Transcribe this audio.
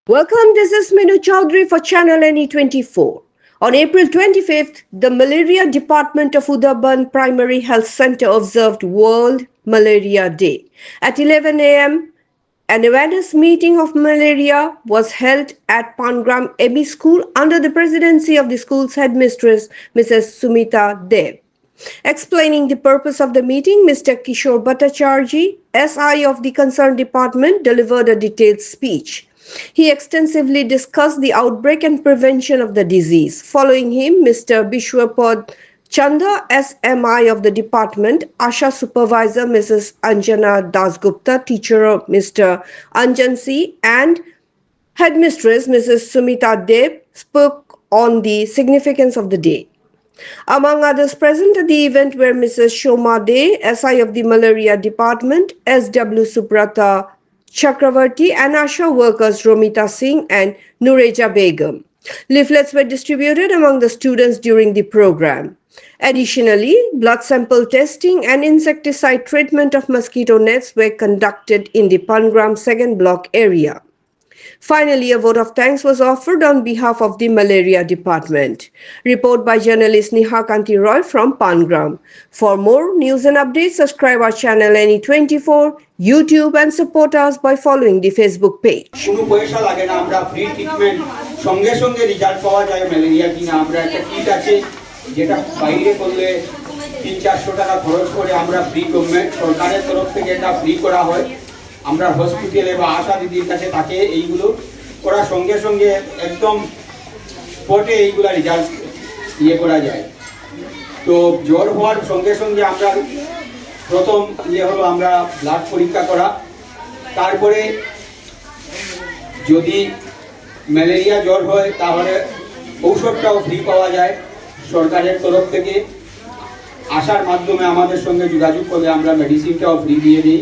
Welcome, this is Minu Chaudhary for Channel NE24. On April 25th, the Malaria Department of Udaban Primary Health Center observed World Malaria Day. At 11 a.m., an awareness meeting of malaria was held at Pangram AB School under the presidency of the school's headmistress, Mrs. Sumita Dev. Explaining the purpose of the meeting, Mr. Kishore Bhattacharjee, SI of the concerned department, delivered a detailed speech. He extensively discussed the outbreak and prevention of the disease. Following him, Mr. Bishwapad Chanda, SMI of the department, Asha Supervisor Mrs. Anjana Dasgupta, teacher Mr. Anjan C, and Headmistress Mrs. Sumita Dev spoke on the significance of the day. Among others present at the event were Mrs. Shoma De, SI of the Malaria Department, SW Subrata Chakravarti, and ASHA workers Romita Singh and Nureja Begum. Leaflets were distributed among the students during the program. Additionally, blood sample testing and insecticide treatment of mosquito nets were conducted in the Pangram second block area. Finally, a vote of thanks was offered on behalf of the Malaria Department. Report by journalist Neha Kanti Roy from Pangram. For more news and updates, subscribe our channel NE24, YouTube, and support us by following the Facebook page. কোনো পয়সা লাগে না, আমরা free treatment সঙ্গে সঙ্গে result পাওয়া যায় malaria কিনা। আমরা একটা কিট আছে যেটা বাইরে করলে 300-400 টাকা খরচ করে আমরা ফ্রি গভর্নমেন্ট সরকারের তরফ থেকে এটা ফ্রি করা হয়। আমরা হসপিটালে বা আশা দিদির কাছে থাকে এইগুলো করার সঙ্গে সঙ্গে একদম স্পটে এইগুলা রেজাল্ট করা যায়। তো জ্বর হওয়ার সঙ্গে সঙ্গে আমরা প্রথম হলো আমরা ব্লাড পরীক্ষা করা, তারপরে যদি ম্যালেরিয়া জ্বর হয় তাহলে ঔষধটাও ফ্রি পাওয়া যায় সরকারের তরফ থেকে। আশার মাধ্যমে আমাদের সঙ্গে যোগাযোগ করলে আমরা মেডিসিনটাও ফ্রি দিয়ে দিই।